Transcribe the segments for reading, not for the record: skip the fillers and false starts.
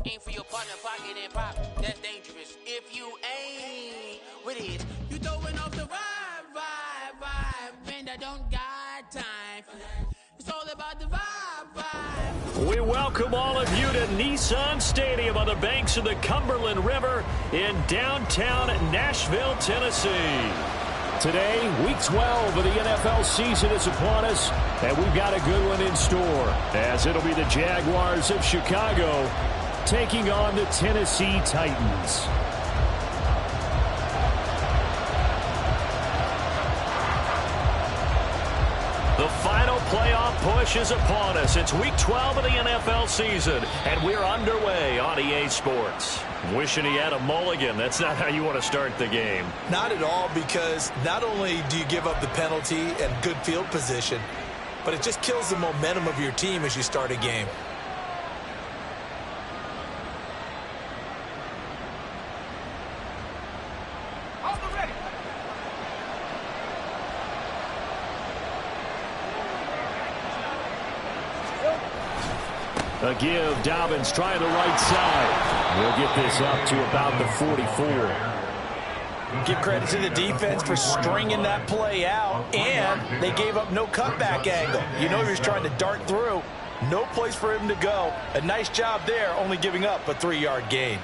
Aim for your partner, pocket and pop. That's dangerous. If you ain't with it, you throwing off the vibe. And I don't got time for that. It's all about the vibe. We welcome all of you to Nissan Stadium on the banks of the Cumberland River in downtown Nashville, Tennessee. Today, Week 12 of the NFL season is upon us, and we've got a good one in store, as it'll be the Jaguars of Chicago taking on the Tennessee Titans. The final playoff push is upon us. It's Week 12 of the NFL season, and we're underway on EA Sports. Wishing he had a mulligan. That's not how you want to start the game. Not at all, because not only do you give up the penalty and good field position, but it just kills the momentum of your team as you start a game. A give, Dobbins trying the right side. We'll get this up to about the 44. Give credit to the defense for stringing that play out, and they gave up no cutback angle. You know he was trying to dart through. No place for him to go. A nice job there, only giving up a 3-yard gain.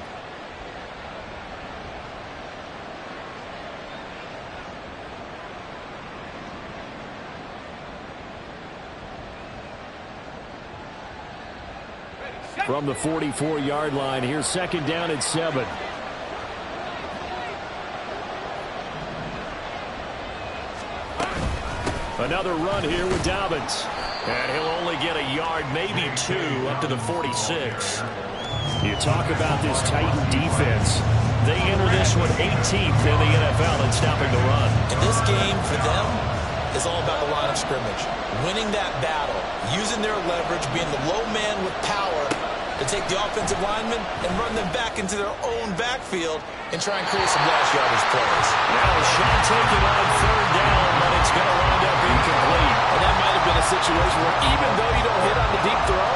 From the 44-yard line, here's second down at 7. Another run here with Dobbins. And he'll only get a yard, maybe 2, up to the 46. You talk about this Titan defense. They enter this one 18th in the NFL in stopping the run. And this game, for them, is all about the line of scrimmage. Winning that battle, using their leverage, being the low man with power, to take the offensive linemen and run them back into their own backfield and try and create some last yardage plays. Now a shot taken on third down, but it's going to wind up incomplete. And that might have been a situation where even though you don't hit on the deep throw,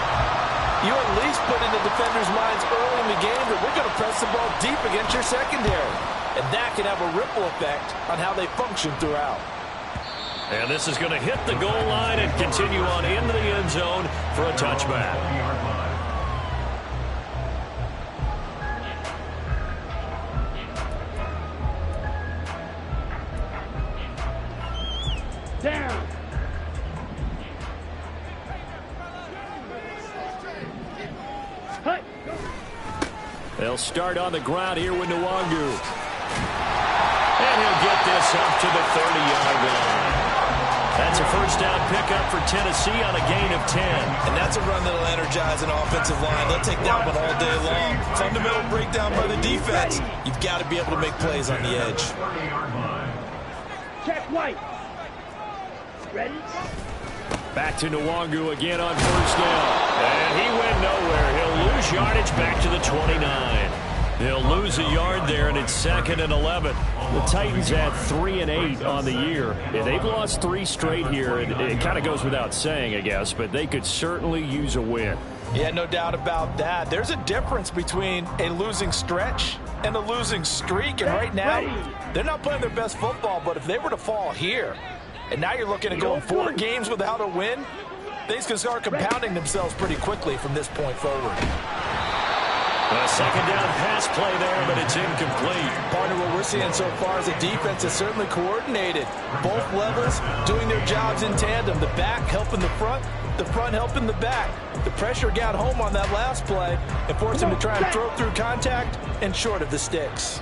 you at least put in the defenders' minds early in the game that we're going to press the ball deep against your secondary. And that can have a ripple effect on how they function throughout. And this is going to hit the goal line and continue on into the end zone for a touchback. Down. They'll start on the ground here with Nwangu. And he'll get this up to the 30-yard line. That's a first down pickup for Tennessee on a gain of 10. And that's a run that'll energize an offensive line. They'll take that one all day long. Fundamental breakdown by the defense. You've got to be able to make plays on the edge. Check White. Ready? Back to Nwangu again on first down. And he went nowhere. He'll lose yardage back to the 29. They'll lose a yard there, and it's 2nd and 11. The Titans at 3-8 on the year. Yeah, they've lost 3 straight here. It kind of goes without saying, I guess, but they could certainly use a win. Yeah, no doubt about that. There's a difference between a losing stretch and a losing streak, and right now, they're not playing their best football, but if they were to fall here, and now you're looking at going 4 games without a win, things can start compounding themselves pretty quickly from this point forward. A second down pass play there, but it's incomplete. Partner, what we're seeing so far is the defense is certainly coordinated. Both levels doing their jobs in tandem. The back helping the front helping the back. The pressure got home on that last play and forced him to try and throw through contact and short of the sticks.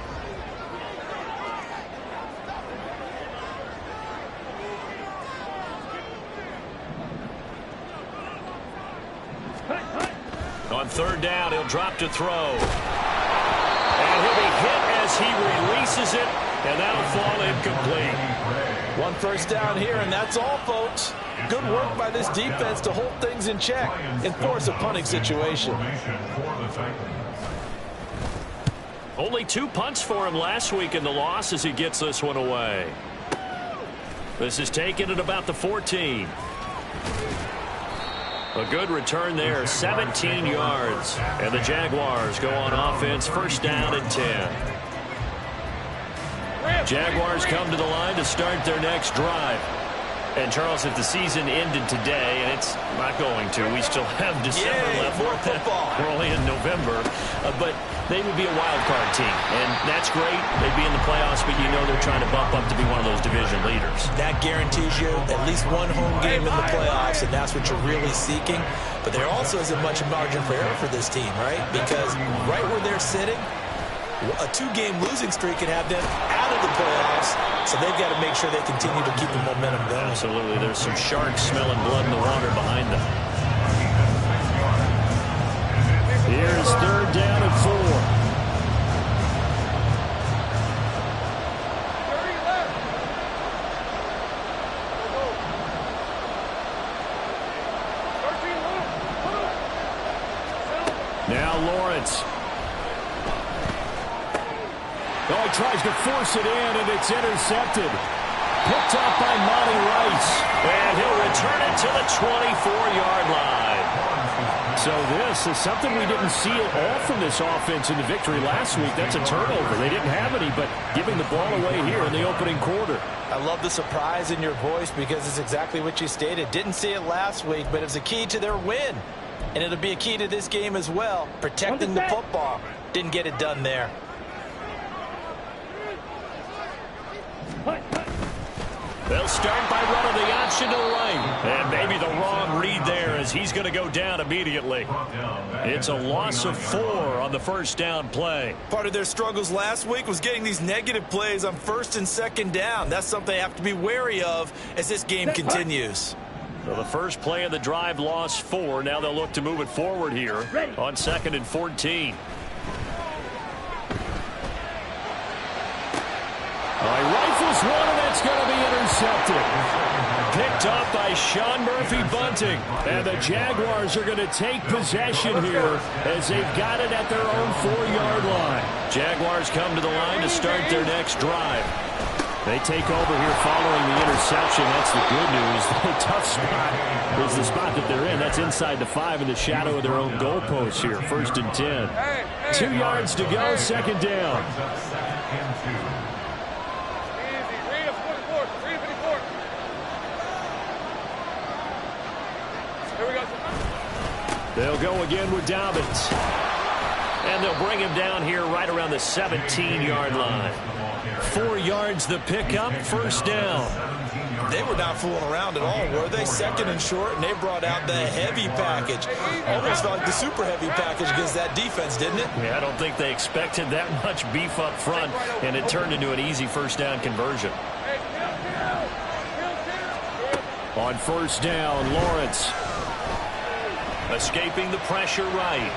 On third down, he'll drop to throw. And he'll be hit as he releases it, and that'll fall incomplete. 1 first down here, and that's all, folks. Good work by this defense to hold things in check and force a punting situation. Only 2 punts for him last week in the loss as he gets this one away. This is taken at about the 14. A good return there, 17 yards. And the Jaguars go on offense, first down and 10. Jaguars come to the line to start their next drive. And, Charles, if the season ended today, and it's not going to, we still have December left. More football. We're only in November. But they would be a wild card team. And that's great. They'd be in the playoffs, but you know they're trying to bump up to be one of those division leaders. That guarantees you at least one home game in the playoffs, and that's what you're really seeking. But there also isn't much margin for error for this team, right? Because right where they're sitting, a 2-game losing streak can have them out of the playoffs, so they've got to make sure they continue to keep the momentum going. Absolutely. There's some sharks smelling blood in the water behind them. Here's third down and 4. Now Lawrence. Oh, he tries to force it in, and it's intercepted. Picked up by Monty Rice. And he'll return it to the 24-yard line. So this is something we didn't see at all from this offense in the victory last week. That's a turnover. They didn't have any, but giving the ball away here in the opening quarter. I love the surprise in your voice because it's exactly what you stated. Didn't see it last week, but it was a key to their win. And it'll be a key to this game as well. Protecting the football. Didn't get it done there. They'll start by running the option to the right. And maybe the wrong read there as he's going to go down immediately. It's a loss of 4 on the first down play. Part of their struggles last week was getting these negative plays on first and second down. That's something they have to be wary of as this game continues. So the first play of the drive lost 4. Now they'll look to move it forward here on 2nd and 14. Rifles one, and that's going to be intercepted. Picked up by Sean Murphy-Bunting. And the Jaguars are going to take possession here as they've got it at their own 4-yard line. Jaguars come to the line to start their next drive. They take over here following the interception. That's the good news. The tough spot is the spot that they're in. That's inside the 5 in the shadow of their own goalpost here. 1st and 10. 2 yards to go, 2nd down. They'll go again with Dobbins. And they'll bring him down here right around the 17-yard line. 4 yards the pickup, 1st down. They were not fooling around at all, were they? 2nd and short, and they brought out the heavy package. Almost felt like the super heavy package against that defense, didn't it? Yeah, I don't think they expected that much beef up front, and it turned into an easy first down conversion. On 1st down, Lawrence. Escaping the pressure right.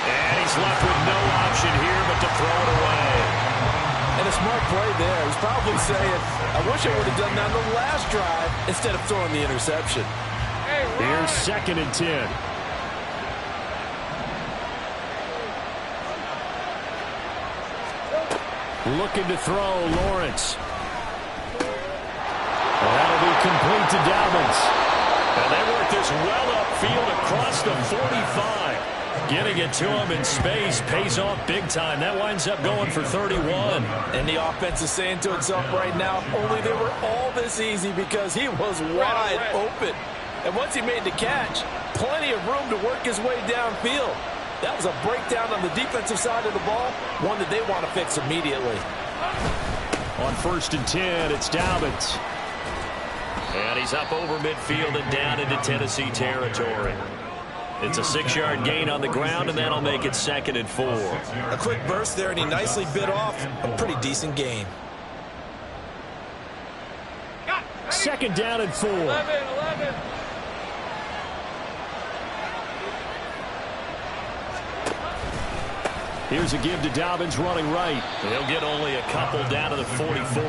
And he's left with no option here but to throw it away. And a smart play there. He's probably saying, I wish I would have done that on the last drive instead of throwing the interception. Here's 2nd and 10. Looking to throw, Lawrence. That'll be complete to Dobbins. And they work this well upfield across the 45. Getting it to him in space pays off big time. That winds up going for 31. And the offense is saying to itself right now, only they were all this easy because he was wide open. And once he made the catch, plenty of room to work his way downfield. That was a breakdown on the defensive side of the ball, one that they want to fix immediately. On 1st and 10, it's Dobbins. And he's up over midfield and down into Tennessee territory. It's a 6-yard gain on the ground, and that'll make it 2nd and 4. A quick burst there, and he nicely bit off a pretty decent gain. 2nd down and 4. 11. Here's a give to Dobbins running right. He'll get only a couple down to the 44.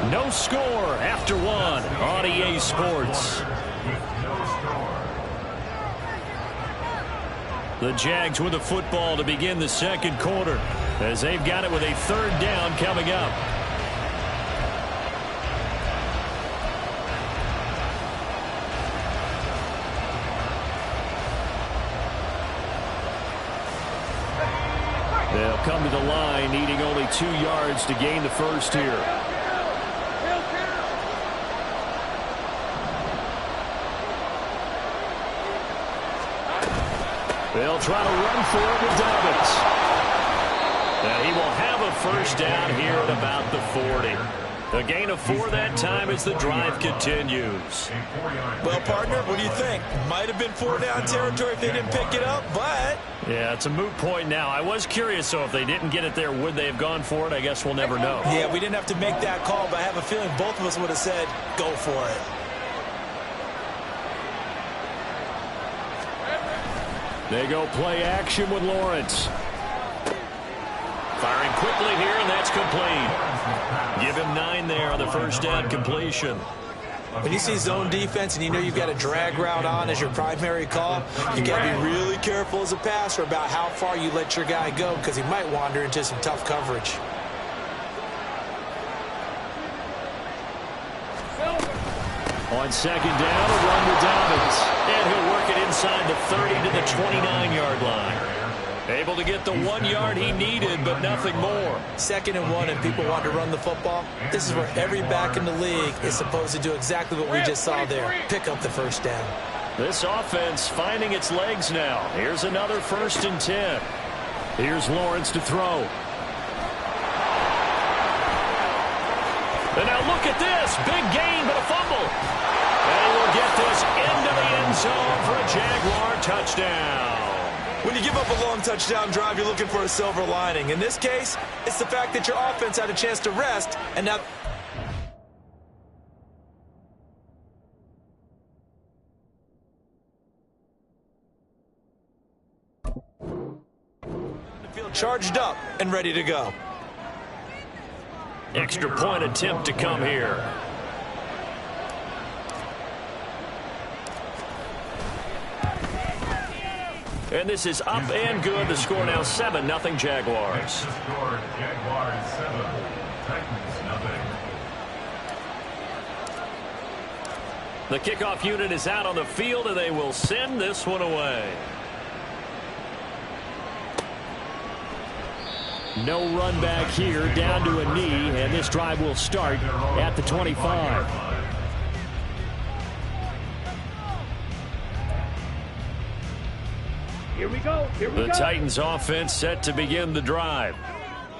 No score after 1 on EA Sports. The Jags with the football to begin the 2nd quarter. as they've got it with a third down coming up. They'll come to the line, needing only 2 yards to gain the first here. They'll try to run for it with Dobbins. He will have a first down here at about the 40. A gain of 4 that time as the drive continues. Well, partner, what do you think? Might have been 4-down territory if they didn't pick it up, but... Yeah, it's a moot point now. I was curious, so if they didn't get it there, would they have gone for it? I guess we'll never know. Yeah, we didn't have to make that call, but I have a feeling both of us would have said, go for it. They go play action with Lawrence. Firing quickly here, and that's complete. Give him 9 there on the first down completion. When you see zone defense and you know you've got a drag route on as your primary call, you got to be really careful as a passer about how far you let your guy go because he might wander into some tough coverage. On second down, a run with Dobbins. And he'll work it inside the 30 to the 29-yard line. Able to get the 1 yard he needed, but nothing more. 2nd and 1, and people want to run the football. This is where every back in the league is supposed to do exactly what we just saw there. Pick up the first down. This offense finding its legs now. Here's another 1st and 10. Here's Lawrence to throw. And now look at this. Big gain, but a fumble. And he will get this into the end zone for a Jaguar touchdown. When you give up a long touchdown drive, you're looking for a silver lining. In this case, it's the fact that your offense had a chance to rest, and now... the field charged up and ready to go. Extra point attempt to come here. And this is up and good. The score now 7-0 Jaguars. Jaguars 7, Titans 0. The kickoff unit is out on the field, and they will send this one away. No run back here, down to a knee, and this drive will start at the 25. Here we go. Here we go. The Titans offense set to begin the drive.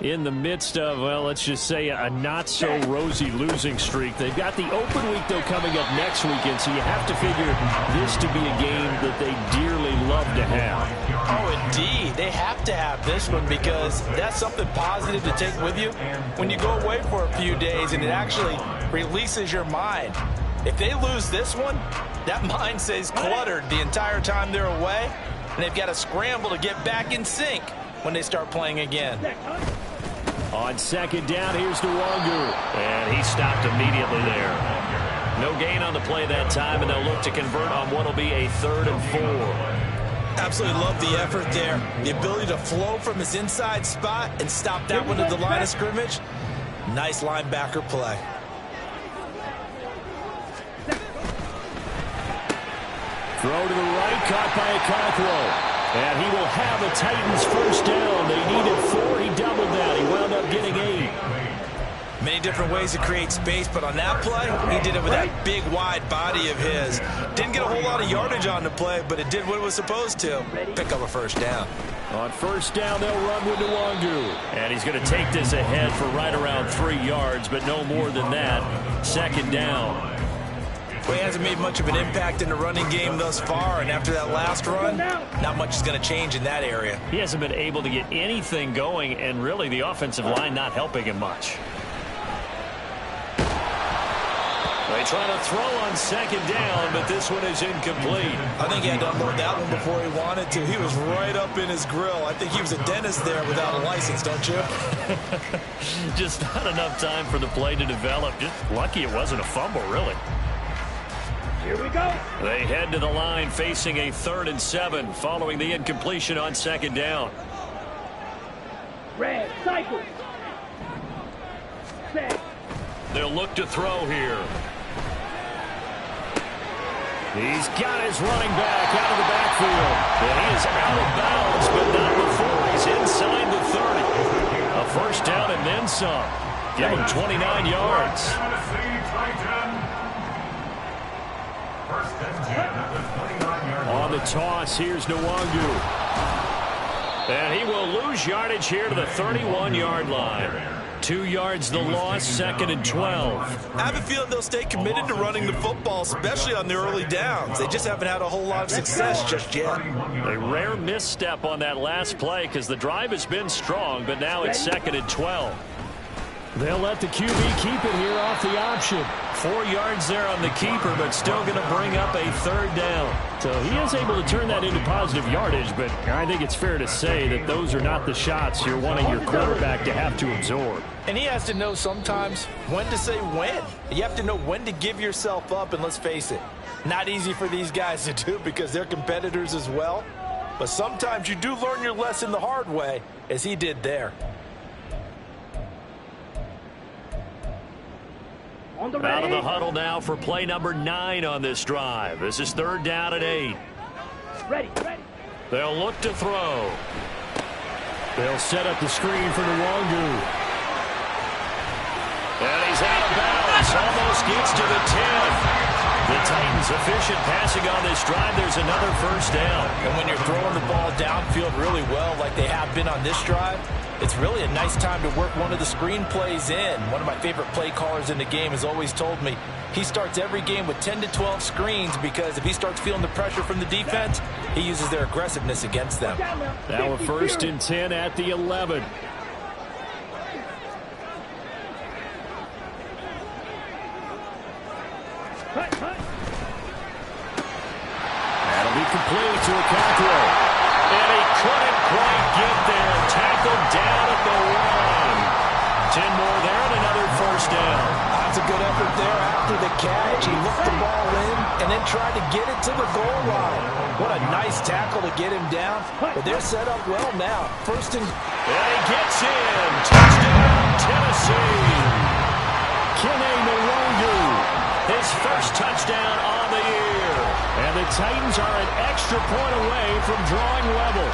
In the midst of, well, let's just say a not-so-rosy losing streak. They've got the open week, though, coming up next weekend, so you have to figure this to be a game that they dearly love to have. Oh, indeed. They have to have this one because that's something positive to take with you when you go away for a few days, and it actually releases your mind. If they lose this one, that mind stays cluttered the entire time they're away, and they've got to scramble to get back in sync when they start playing again. On second down, here's Nwangu. And he stopped immediately there. No gain on the play that time, and they'll look to convert on what will be a 3rd and 4. Absolutely love the effort there. The ability to flow from his inside spot and stop that one at the line of scrimmage. Nice linebacker play. Throw to the right, caught by Okonkwo. And he will have a Titans first down. They needed 4. He doubled that. He wound up getting 8. Many different ways to create space, but on that play, he did it with that big, wide body of his. Didn't get a whole lot of yardage on the play, but it did what it was supposed to. Pick up a first down. On first down, they'll run with Nwangu. And he's going to take this ahead for right around 3 yards, but no more than that. Second down. Well, he hasn't made much of an impact in the running game thus far, and after that last run, not much is going to change in that area. He hasn't been able to get anything going, and really the offensive line not helping him much. They try to throw on second down, but this one is incomplete. I think he had to unload that one before he wanted to. He was right up in his grill. I think he was a dentist there without a license, don't you? Just not enough time for the play to develop. Just lucky it wasn't a fumble, really. Here we go. They head to the line facing a 3rd and 7 following the incompletion on second down. Red, cycle. Set. They'll look to throw here. He's got his running back out of the backfield. And he is out of bounds, but not before he's inside the 30. A first down and then some. Give him 29 yards. On the toss, here's Nwangu. And he will lose yardage here to the 31-yard line. 2 yards the loss, 2nd and 12. I have a feeling they'll stay committed to running the football, especially on the early downs. They just haven't had a whole lot of success just yet. A rare misstep on that last play because the drive has been strong, but now it's 2nd and 12. They'll let the QB keep it here off the option. 4 yards there on the keeper, but still going to bring up a 3rd down. So he is able to turn that into positive yardage, but I think it's fair to say that those are not the shots you're wanting your quarterback to have to absorb. And he has to know sometimes when to say when. You have to know when to give yourself up, and let's face it, not easy for these guys to do because they're competitors as well. But sometimes you do learn your lesson the hard way, as he did there. Out of the huddle now for play number 9 on this drive. This is 3rd down and 8. Ready. They'll look to throw. They'll set up the screen for Nwangu. And he's out of bounds. Almost gets to the 10. The Titans efficient passing on this drive. There's another first down. And when you're throwing the ball downfield really well like they have been on this drive, it's really a nice time to work one of the screen plays in. One of my favorite play callers in the game has always told me he starts every game with 10 to 12 screens because if he starts feeling the pressure from the defense, he uses their aggressiveness against them. Now a 1st and 10 at the 11. That'll be complete to Okonkwo. And he couldn't quite get there. Tackled down at the 1. 10 more there and another first down. That's a good effort there after the catch. He looked the ball in and then tried to get it to the goal line. What a nice tackle to get him down. But they're set up well now. And he gets in. Touchdown, Tennessee. Kene Nwangu. His first touchdown on the year. And the Titans are an extra point away from drawing level.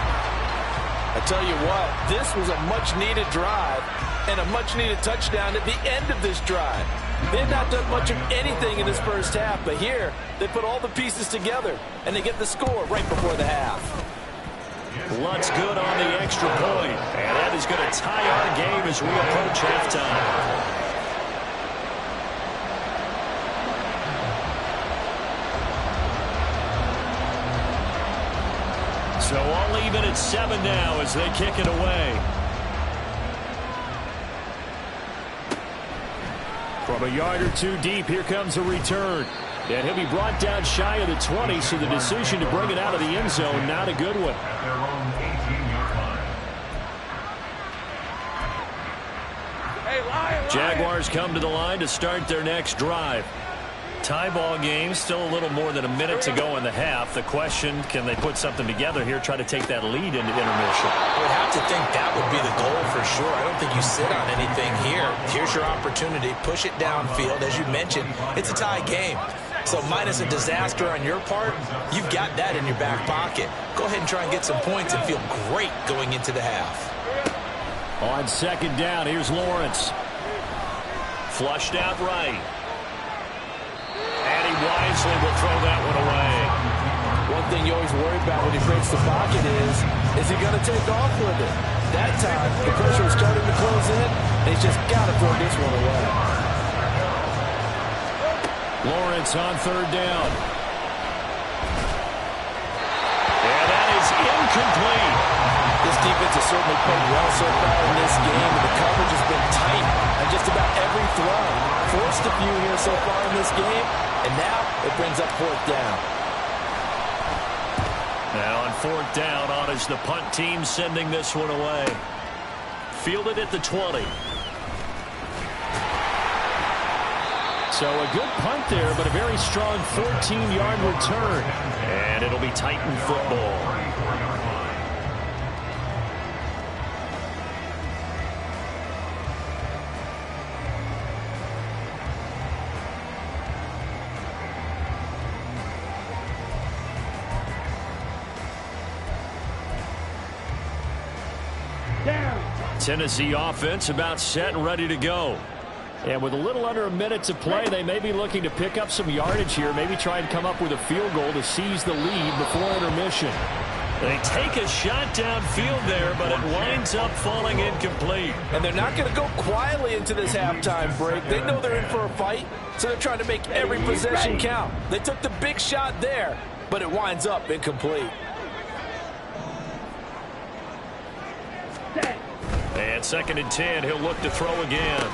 I tell you what, this was a much-needed drive and a much-needed touchdown at the end of this drive. They've not done much of anything in this first half, but here they put all the pieces together, and they get the score right before the half. Lutz good on the extra point, and that is going to tie our game as we approach halftime. So all even at 7 now as they kick it away. From a yard or 2 deep, here comes a return. And he'll be brought down shy of the 20, so the decision to bring it out of the end zone, not a good one. At their own 18-yard line. Jaguars come to the line to start their next drive. Tie ball game, still a little more than a minute to go in the half. The question, can they put something together here, try to take that lead into intermission? I would have to think that would be the goal for sure. I don't think you sit on anything here. Here's your opportunity. Push it downfield. As you mentioned, it's a tie game. So minus a disaster on your part, you've got that in your back pocket. Go ahead and try and get some points and feel great going into the half. On 2nd down, here's Lawrence. Flushed out right. And he wisely will throw that one away. One thing you always worry about when he breaks the pocket is he going to take off with it? That time, the pressure was starting to close in, and he's just got to throw this one away. Lawrence on 3rd down. And that is incomplete. This defense has certainly played well so far in this game, and the coverage has been tight on just about every throw. Forced a few here so far in this game, and now it brings up 4th down. Now on 4th down, on is the punt team sending this one away. Fielded at the 20. So a good punt there, but a very strong 14-yard return. And it'll be Titan football. Tennessee offense about set and ready to go. And with a little under a minute to play, they may be looking to pick up some yardage here, maybe try and come up with a field goal to seize the lead before intermission. They take a shot downfield there, but it winds up falling incomplete. And they're not going to go quietly into this halftime break. They know they're in for a fight, so they're trying to make every possession count. They took the big shot there, but it winds up incomplete. And 2nd and 10, he'll look to throw again.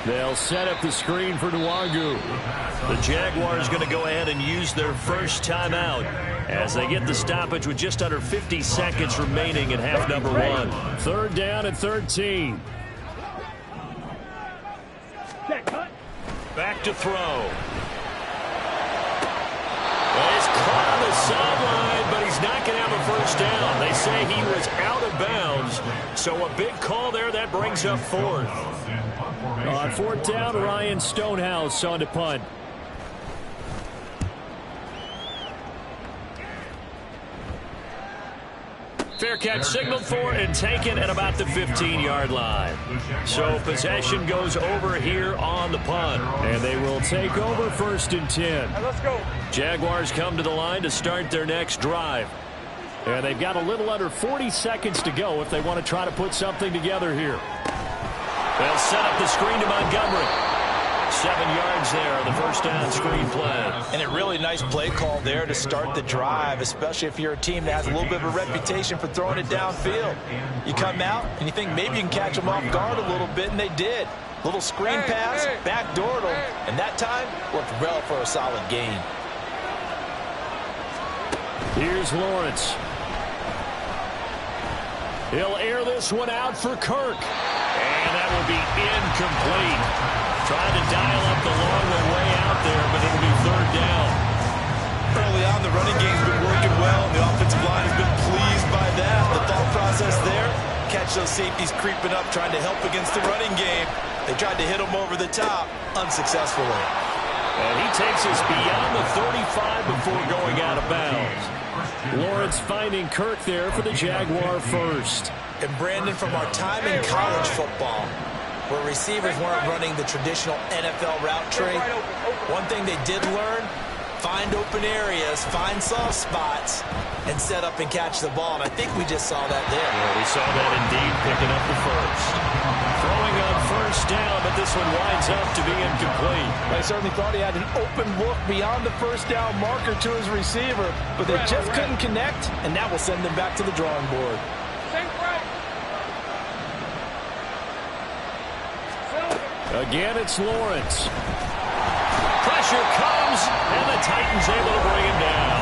They'll set up the screen for Nwangu. The Jaguars going to go ahead and use their first timeout as they get the stoppage with just under 50 seconds remaining in half number 1. 3rd down and 13. Back to throw. Well, he's caught on the sideline, but he's not going to have a first down. They say he was out of bounds, so a big call there. That brings up 4th. On 4th down, Ryan Stonehouse on to punt. Fair catch signaled for and taken at about the 15-yard line. So possession goes over here on the punt. And they will take over 1st and 10. Let's go. Jaguars come to the line to start their next drive. And they've got a little under 40 seconds to go if they want to try to put something together here. They'll set up the screen to Montgomery. 7 yards there on the first down screen play. And a really nice play call there to start the drive, especially if you're a team that has a little bit of a reputation for throwing it downfield. You come out and you think maybe you can catch them off guard a little bit, and they did. Little screen pass, backdoored them, and that time worked well for a solid gain. Here's Lawrence. He'll air this one out for Kirk. And that will be incomplete. Trying to dial up the long way out there, but it'll be 3rd down. Early on, the running game's been working well, and the offensive line has been pleased by that. The thought process there, catch those safeties creeping up, trying to help against the running game. They tried to hit them over the top, unsuccessfully. And he takes us beyond the 35 before going out of bounds. Lawrence finding Kirk there for the Jaguar first. And Brandon, from our time in college football, where receivers weren't running the traditional NFL route tree, one thing they did learn, find open areas, find soft spots, and set up and catch the ball. And I think we just saw that there. Yeah, we saw that indeed, picking up the first. Throwing on 1st down, but this one winds up to be incomplete. I certainly thought he had an open look beyond the 1st down marker to his receiver, but they just couldn't connect, and that will send them back to the drawing board. Again, it's Lawrence. Pressure comes, and the Titans able to bring him down.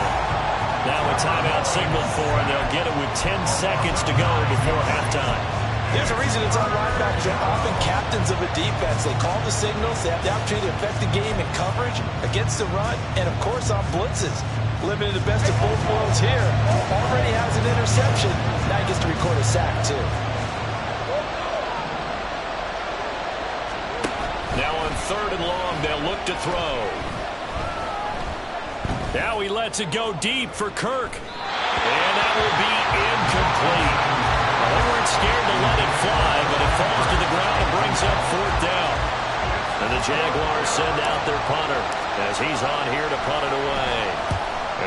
Now a timeout signaled for, and they'll get it with 10 seconds to go before halftime. There's a reason it's on linebackers. They're often captains of a defense. They call the signals. They have the opportunity to affect the game in coverage, against the run, and, of course, on blitzes. Living in the best of both worlds here. Already has an interception. Now he gets to record a sack, too. Now on 3rd and long, they'll look to throw. Now he lets it go deep for Kirk. And that will be incomplete. They weren't scared to let it fly, but it falls to the ground and brings up 4th down. And the Jaguars send out their punter as he's on here to punt it away.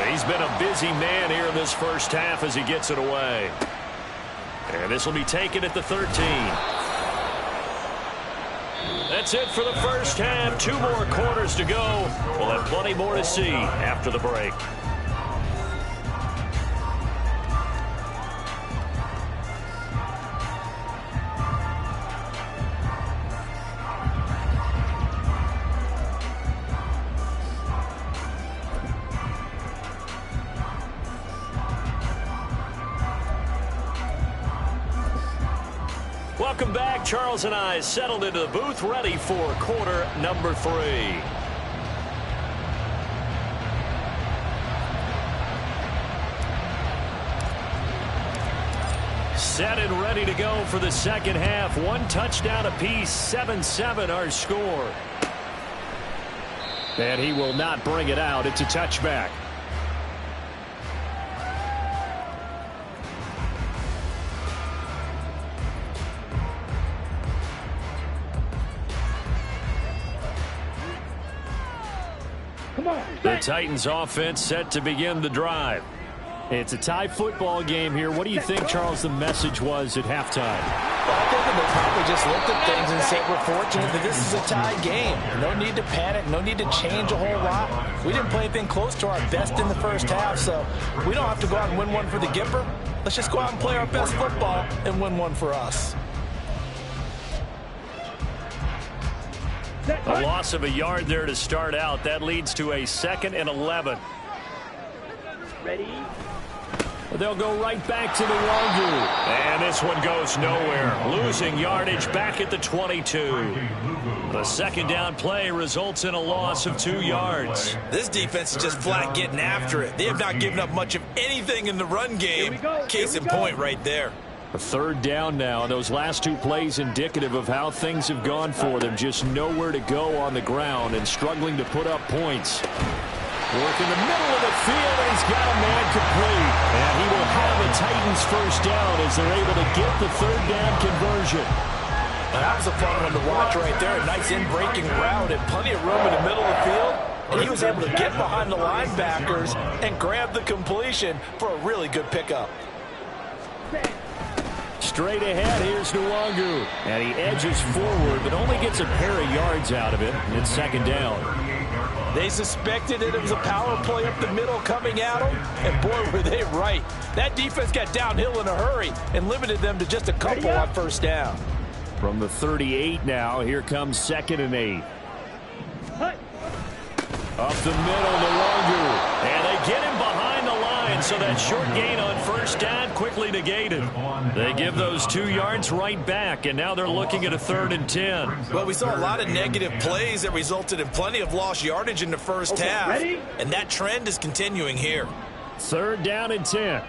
And he's been a busy man here in this first half as he gets it away. And this will be taken at the 13. That's it for the first half. 2 more quarters to go. We'll have plenty more to see after the break. Welcome back. Charles and I settled into the booth, ready for quarter number 3. Set and ready to go for the second half. 1 touchdown apiece, 7-7 our score. And he will not bring it out. It's a touchback. Come on. The Titans offense set to begin the drive. It's a tie football game here. What do you think, Charles, the message was at halftime? Well, I think they probably just looked at things and said, we're fortunate that this is a tie game. No need to panic. No need to change a whole lot. We didn't play anything close to our best in the first half, so we don't have to go out and win one for the Gipper. Let's just go out and play our best football and win one for us. A loss of a yard there to start out. That leads to a 2nd and 11. Ready? They'll go right back to the Nwangwu. And this one goes nowhere. Losing yardage back at the 22. The second down play results in a loss of 2 yards. This defense is just flat getting after it. They have not given up much of anything in the run game. Case in point right there. A 3rd down now. Those last 2 plays indicative of how things have gone for them. Just nowhere to go on the ground and struggling to put up points. Work in the middle of the field, and he's got a man complete. And he will have the Titans first down as they're able to get the 3rd down conversion. Now, that was a fun one to watch right there. A nice in-breaking route and plenty of room in the middle of the field. And he was able to get behind the linebackers and grab the completion for a really good pickup. Straight ahead, here's Nwangwu. And he edges forward, but only gets a pair of yards out of it. And it's 2nd down. They suspected that it was a power play up the middle coming at them, and boy, were they right. That defense got downhill in a hurry and limited them to just a couple on first down. From the 38 now, here comes 2nd and 8. Up the middle, Nwangwu. And they get him behind the line, so that short gain on first down quickly negated. They give those 2 yards right back, and now they're looking at a 3rd and 10. Well, we saw a lot of negative plays that resulted in plenty of lost yardage in the first half, and that trend is continuing here. 3rd down and 10.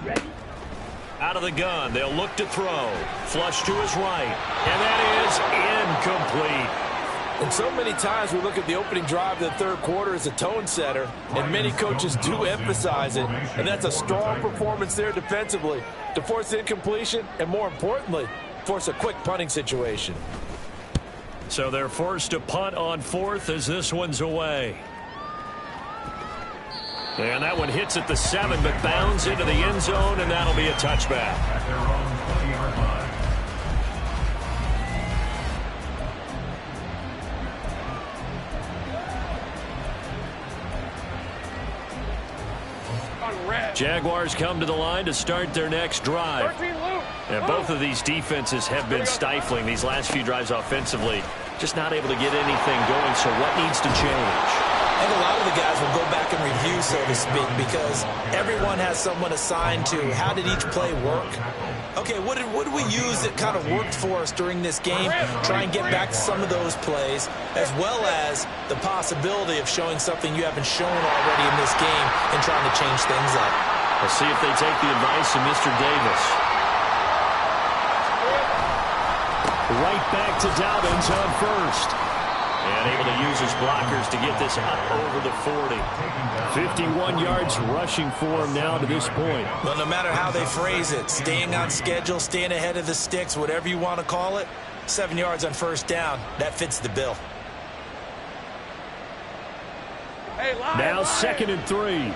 Ready? Out of the gun, they'll look to throw. Flush to his right, and that is incomplete. And so many times we look at the opening drive of the 3rd quarter as a tone setter, and many coaches do emphasize it, and that's a strong performance there defensively to force incompletion and, more importantly, force a quick punting situation. So they're forced to punt on 4th as this one's away. And that one hits at the 7, but bounds into the end zone, and that'll be a touchback. Jaguars come to the line to start their next drive. And both of these defenses have been stifling these last few drives offensively. Just not able to get anything going, so what needs to change? I think a lot of the guys will go back and review, so to speak, because everyone has someone assigned to how did each play work. Okay, what did we use that kind of worked for us during this game? Try and get back to some of those plays, as well as the possibility of showing something you haven't shown already in this game and trying to change things up. We'll see if they take the advice of Mr. Davis. Right back to Dobbins on first. And able to use his blockers to get this up over the 40. 51 yards rushing for him now to this point. Well, no matter how they phrase it, staying on schedule, staying ahead of the sticks, whatever you want to call it, 7 yards on first down, that fits the bill. Now 2nd and 3.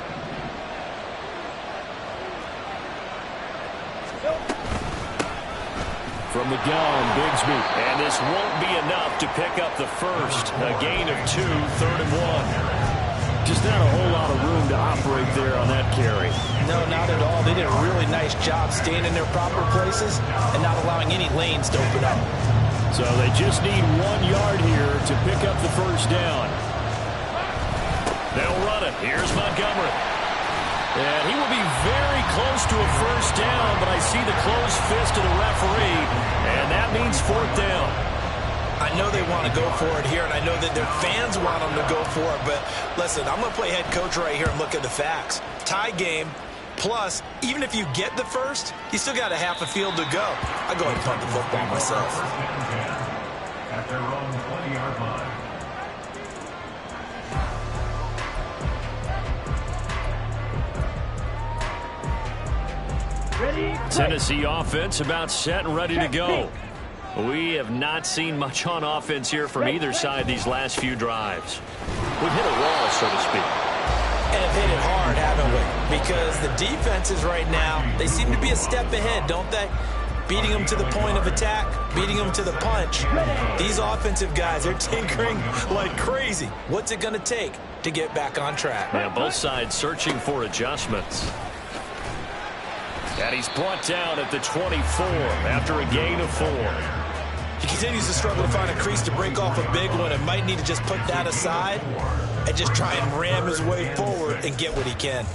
From the gun, Bigsby. And this won't be enough to pick up the first. A gain of 2, 3rd and 1. Just not a whole lot of room to operate there on that carry. No, not at all. They did a really nice job staying in their proper places and not allowing any lanes to open up. So they just need 1 yard here to pick up the first down. They'll run it. Here's Montgomery. And he will be very close to a first down, but I see the closed fist of the referee, and that means 4th down. I know they want to go for it here, and I know that their fans want them to go for it, but listen, I'm going to play head coach right here and look at the facts. Tie game, plus, even if you get the first, you still got a half a field to go. I go ahead and punt the football myself. At their own 20-yard line. Ready? Tennessee offense about set and ready to go. We have not seen much on offense here from either side these last few drives. We've hit a wall, so to speak. And have hit it hard, haven't we? Because the defenses right now, they seem to be a step ahead, don't they? Beating them to the point of attack, beating them to the punch. These offensive guys, they're tinkering like crazy. What's it going to take to get back on track? Yeah, both sides searching for adjustments. And he's brought down at the 24 after a gain of 4. He continues to struggle to find a crease to break off a big one and might need to just put that aside and just try and ram his way forward and get what he can.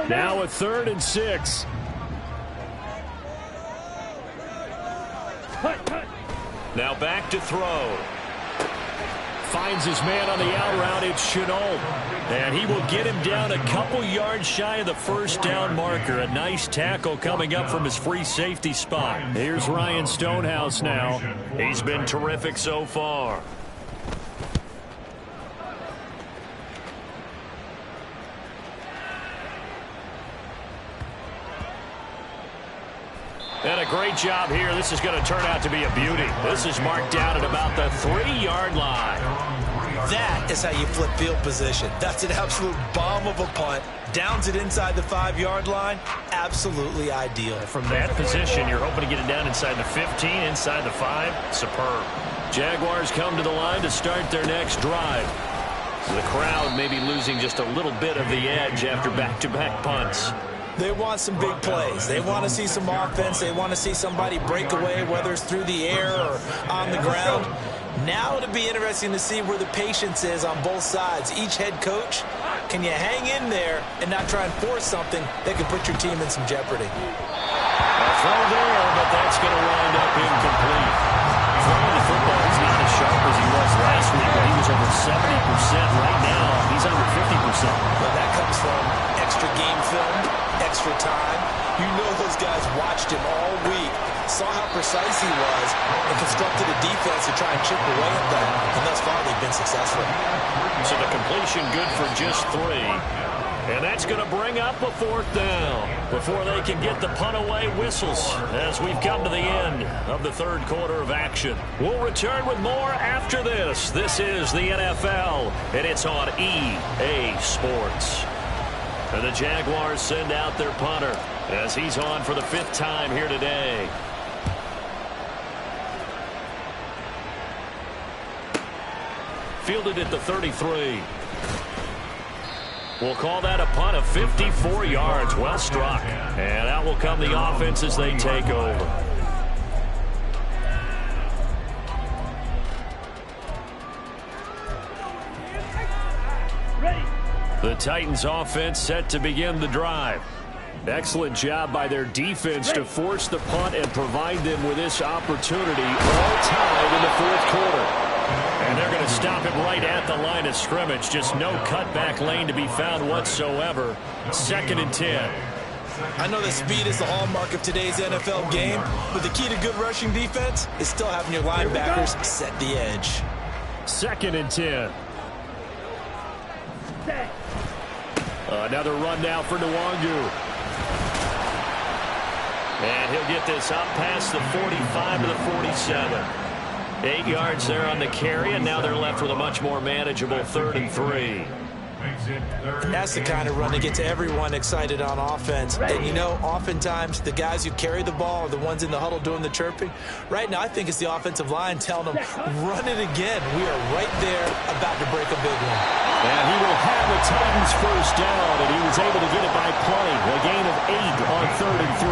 Now a 3rd and 6. Now back to throw. Finds his man on the out route. It's Shenault. And he will get him down a couple yards shy of the first down marker. A nice tackle coming up from his free safety spot. Here's Ryan Stonehouse now. He's been terrific so far. And a great job here. This is going to turn out to be a beauty. This is marked down at about the 3-yard line. That is how you flip field position. That's an absolute bomb of a punt. Downs it inside the 5-yard line. Absolutely ideal. From that position, you're hoping to get it down inside the 15, inside the 5. Superb. Jaguars come to the line to start their next drive. The crowd may be losing just a little bit of the edge after back-to-back punts. They want some big plays. They want to see some offense. They want to see somebody break away, whether it's through the air or on the ground. Now it'll be interesting to see where the patience is on both sides. Each head coach, can you hang in there and not try and force something that could put your team in some jeopardy? A throw there, but that's going to wind up incomplete. Throwing the football, he's not as sharp as he was last week, but he was over 70%. Right now, he's under 50%. Well, that comes from extra game film, extra time. You know those guys watched him all week, saw how precise he was, and constructed a defense to try and chip away at that. And thus far, they've been successful. So the completion good for just 3. And that's going to bring up a 4th down before they can get the punt away whistles as we've come to the end of the 3rd quarter of action. We'll return with more after this. This is the NFL, and it's on EA Sports. And the Jaguars send out their punter as he's on for the 5th time here today. Fielded at the 33. We'll call that a punt of 54 yards. Well struck. And out will come the offense as they take over. The Titans offense set to begin the drive. Excellent job by their defense to force the punt and provide them with this opportunity, all tied in the 4th quarter. And they're going to stop him right at the line of scrimmage. Just no cutback lane to be found whatsoever. 2nd and 10. I know that speed is the hallmark of today's NFL game, but the key to good rushing defense is still having your linebackers set the edge. 2nd and 10. Another run now for Nwangu. And he'll get this up past the 45 to the 47. 8 yards there on the carry, and now they're left with a much more manageable 3rd and 3. That's the kind of run that gets everyone excited on offense. And, you know, oftentimes the guys who carry the ball are the ones in the huddle doing the chirping. Right now, I think it's the offensive line telling them, run it again. We are right there about to break a big one. And he will have the Titans 1st down, and he was able to get it by play. A gain of 8 on 3rd and 3.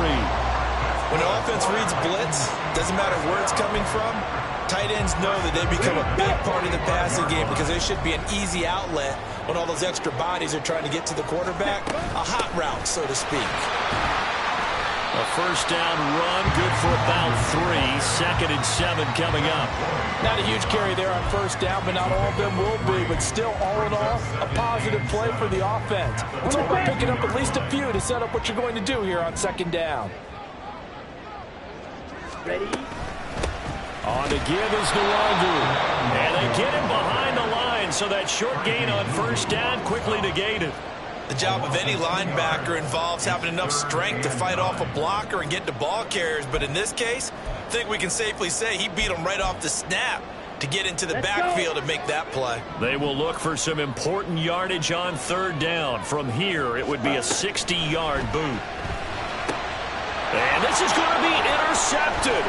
When an offense reads blitz, doesn't matter where it's coming from, tight ends know that they become a big part of the passing game because there should be an easy outlet when all those extra bodies are trying to get to the quarterback. A hot route, so to speak. A 1st down run, good for about 3. 2nd and 7 coming up. Not a huge carry there on 1st down, but not all of them will be. But still, all in all, a positive play for the offense. It's all about picking up at least a few to set up what you're going to do here on 2nd down. Ready? On to give is Nwangu. And they get him behind the line, so that short gain on 1st down quickly negated. The job of any linebacker involves having enough strength to fight off a blocker and get to ball carriers. But in this case, I think we can safely say he beat him right off the snap to get into the backfield and make that play. They will look for some important yardage on third down. From here, it would be a 60-yard boot. And this is going to be intercepted.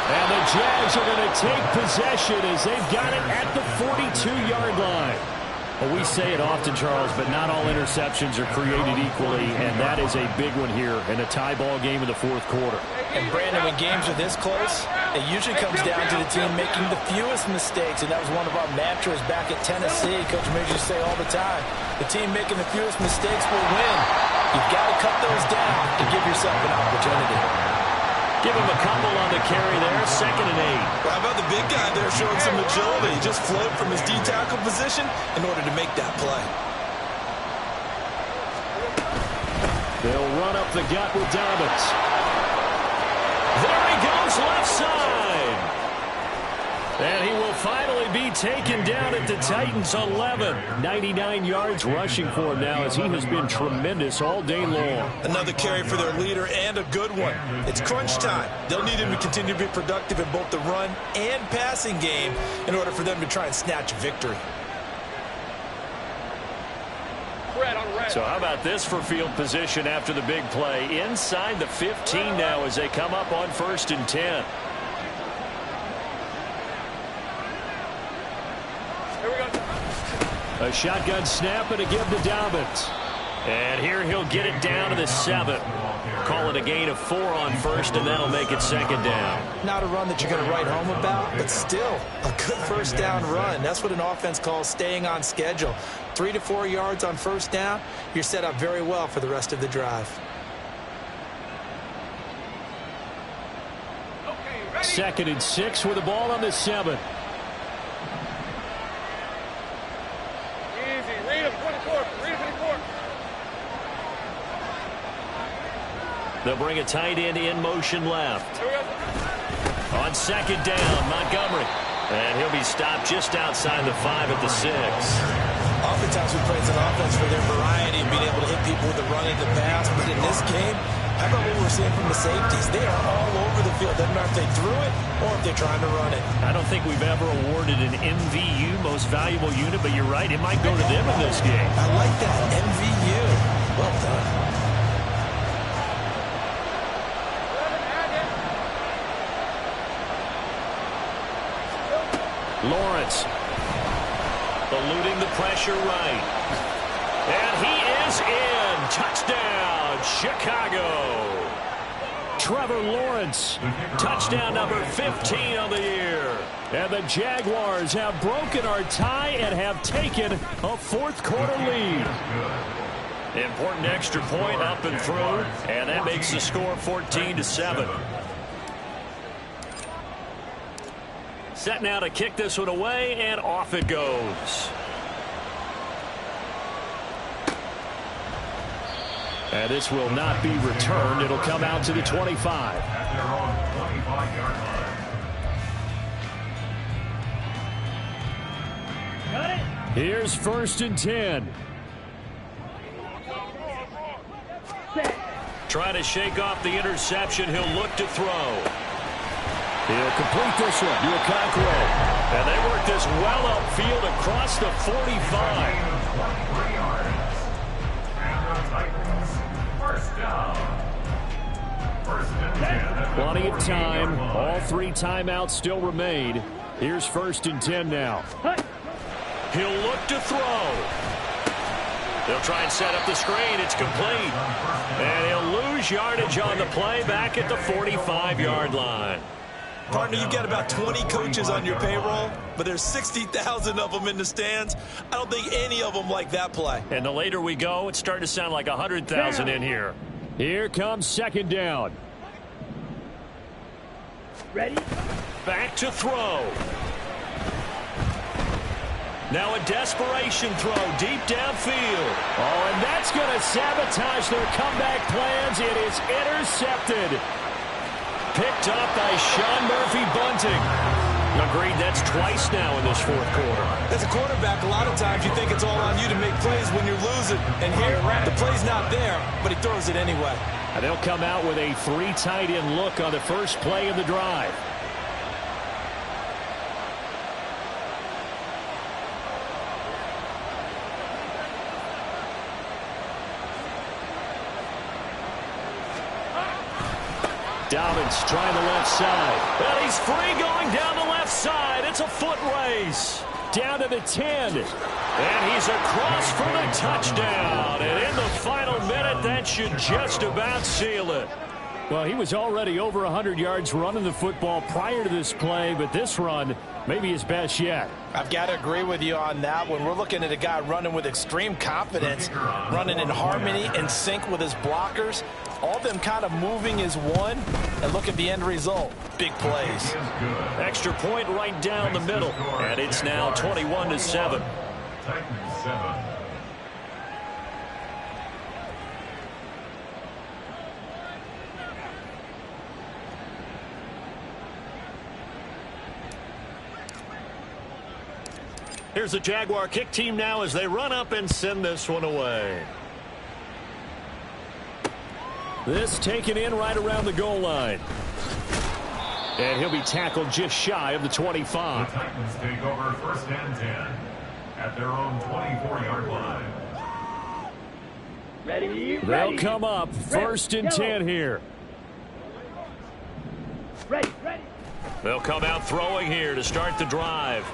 And the Jags are going to take possession as they've got it at the 42-yard line. Well, we say it often, Charles, but not all interceptions are created equally, and that is a big one here in a tie ball game in the fourth quarter. And, Brandon, when games are this close, it usually comes down to the team making the fewest mistakes, and that was one of our mantras back at Tennessee. Coach Miggs used to say all the time, the team making the fewest mistakes will win. You've got to cut those down to give yourself an opportunity. Give him a couple on the carry there, 2nd and 8. Well, how about the big guy there showing some agility? He just float from his D-tackle position in order to make that play. They'll run up the gut with Dobbins. There he goes, left side. And he will finally be taken down at the Titans' 11. 99 yards rushing for him now as he has been tremendous all day long. Another carry for their leader and a good one. It's crunch time. They'll need him to continue to be productive in both the run and passing game in order for them to try and snatch a victory. So how about this for field position after the big play? Inside the 15 now as they come up on 1st and 10. A shotgun snap and a give to Dobbins. And here he'll get it down to the 7. Call it a gain of 4 on 1st, and that'll make it 2nd down. Not a run that you're going to write home about, but still a good 1st down run. That's what an offense calls staying on schedule. 3 to 4 yards on 1st down, you're set up very well for the rest of the drive. 2nd and 6 with the ball on the 7. They'll bring a tight end in motion left. On 2nd down, Montgomery. And he'll be stopped just outside the 5 at the 6. Oftentimes we praise an offense for their variety and being able to hit people with the run and the pass. But in this game, how about what we're seeing from the safeties? They are all over the field. Doesn't matter if they threw it or if they're trying to run it. I don't think we've ever awarded an MVU, most valuable unit, but you're right, it might go to them in this game. I like that, MVU. Well done. Lawrence eluding the pressure right. And he is in. Touchdown, Chicago. Trevor Lawrence, touchdown number 15 on the year. And the Jaguars have broken our tie and have taken a 4th quarter lead. Important extra point up and through, and that makes the score 14-7. Set now to kick this one away, and off it goes. And this will not be returned. It'll come out to the 25. At their own 25-yard line. Here's 1st and 10. Trying to shake off the interception. He'll look to throw. He'll complete this one to Okonkwo. And they work this well upfield across the 45. Plenty of time. All 3 timeouts still remain. Here's 1st and 10 now. He'll look to throw. They'll try and set up the screen. It's complete. And he'll lose yardage on the play back at the 45-yard line. Partner, you've got about 20 coaches on your payroll, but there's 60,000 of them in the stands. I don't think any of them like that play. And the later we go, it's starting to sound like 100,000 in here. Here comes 2nd down. Ready? Back to throw. Now a desperation throw deep downfield. Oh, and that's going to sabotage their comeback plans. It is intercepted. Picked up by Sean Murphy-Bunting. Agreed, that's twice now in this fourth quarter. As a quarterback, a lot of times you think it's all on you to make plays when you're losing. And here, the play's not there, but he throws it anyway. And they'll come out with a 3 tight end look on the first play of the drive. Dobbins trying the left side. And he's free going down the left side. It's a foot race. Down to the 10. And he's across for the touchdown. And in the final minute, that should just about seal it. Well, he was already over 100 yards running the football prior to this play, but this run may be his best yet. I've got to agree with you on that. When we're looking at a guy running with extreme confidence, running in harmony and sync with his blockers, all of them kind of moving as one, and look at the end result. Big plays. Extra point right down the middle, and it's now 21-7. Titans 7. Here's the Jaguar kick team now as they run up and send this one away. This taken in right around the goal line. And he'll be tackled just shy of the 25. The Titans take over first and 10 at their own 24-yard line. Ready. They'll come up first and 10 here. Ready. They'll come out throwing here to start the drive.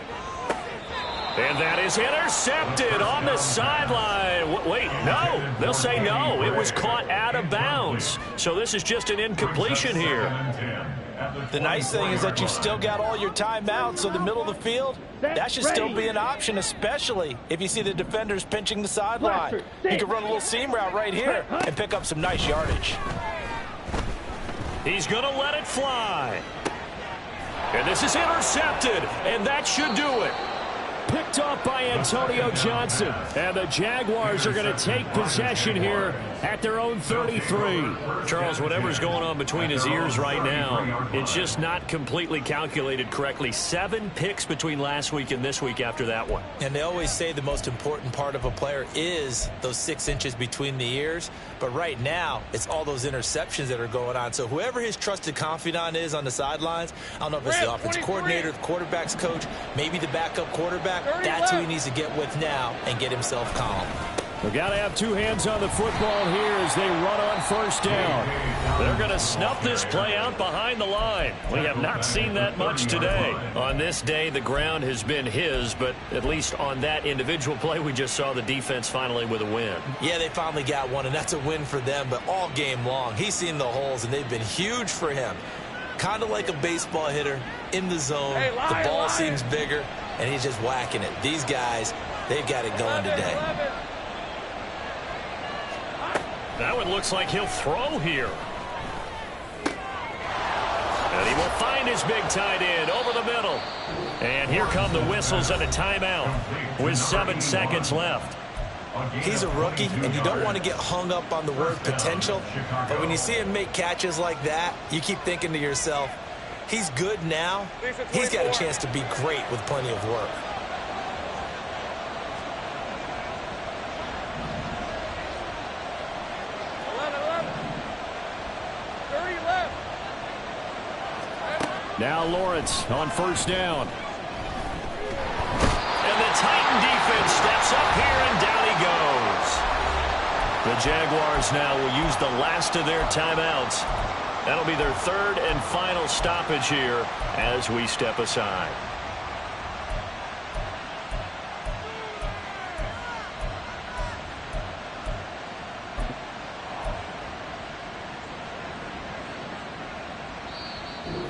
And that is intercepted on the sideline. Wait, no. They'll say no. It was caught out of bounds. So this is just an incompletion here. The nice thing is that you still got all your timeouts, so the middle of the field, that should still be an option, especially if you see the defenders pinching the sideline. You can run a little seam route right here and pick up some nice yardage. He's going to let it fly. And this is intercepted, and that should do it. Picked up by Antonio Johnson. And the Jaguars are going to take possession here at their own 33. Charles, whatever's going on between his ears right now, it's just not completely calculated correctly. 7 picks between last week and this week after that one. And they always say the most important part of a player is those 6 inches between the ears. But right now, it's all those interceptions that are going on. So whoever his trusted confidant is on the sidelines, I don't know if it's the offensive coordinator, the quarterback's coach, maybe the backup quarterback, that's who he needs to get with now and get himself calm. We've got to have 2 hands on the football here as they run on first down. They're going to snuff this play out behind the line. We have not seen that much today. On this day, the ground has been his, but at least on that individual play, we just saw the defense finally with a win. Yeah, they finally got one, and that's a win for them, but all game long, he's seen the holes, and they've been huge for him. Kind of like a baseball hitter in the zone. The ball seems bigger, and he's just whacking it. These guys, they've got it going today. That one looks like he'll throw here. And he will find his big tight end over the middle. And here come the whistles and a timeout with 7 seconds left. He's a rookie, and you don't want to get hung up on the word potential. But when you see him make catches like that, you keep thinking to yourself, he's good now. He's got a chance to be great with plenty of work. Now Lawrence on first down. And the Titan defense steps up here, and down he goes. The Jaguars now will use the last of their timeouts. That'll be their 3rd and final stoppage here as we step aside.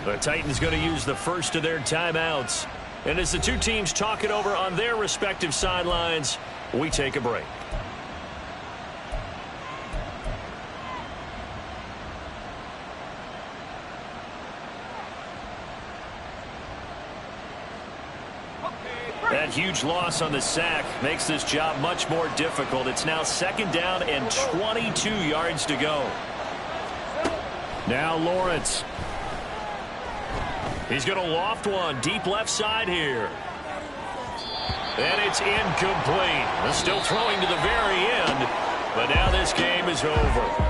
The Titans going to use the first of their timeouts. And as the 2 teams talk it over on their respective sidelines, we take a break. That huge loss on the sack makes this job much more difficult. It's now 2nd down and 22 yards to go. Now Lawrence. He's going to loft one deep left side here. And it's incomplete. They're still throwing to the very end, but now this game is over.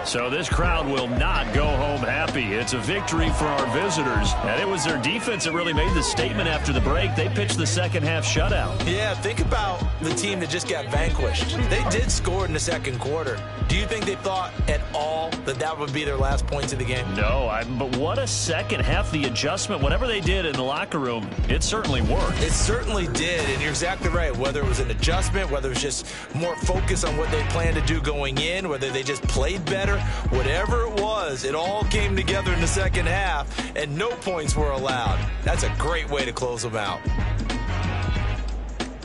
So this crowd will not go home happy. It's a victory for our visitors, and it was their defense that really made the statement after the break. They pitched the second half shutout. Yeah, think about the team that just got vanquished. They did score in the second quarter. Do you think they thought at all that that would be their last points of the game? No, but what a second half. The adjustment, whatever they did in the locker room, it certainly worked. It certainly did, and you're exactly right. Whether it was an adjustment, whether it was just more focus on what they planned to do going in, whether they just played better, whatever it was, it all came together in the second half, and no points were allowed. That's a great way to close them out.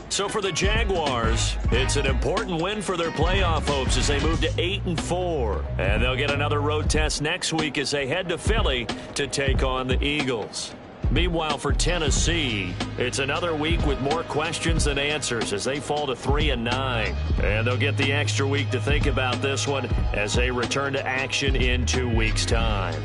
So for the Jaguars, it's an important win for their playoff hopes as they move to 8-4. And they'll get another road test next week as they head to Philly to take on the Eagles. Meanwhile, for Tennessee, it's another week with more questions than answers as they fall to 3-9. And they'll get the extra week to think about this one as they return to action in 2 weeks' time.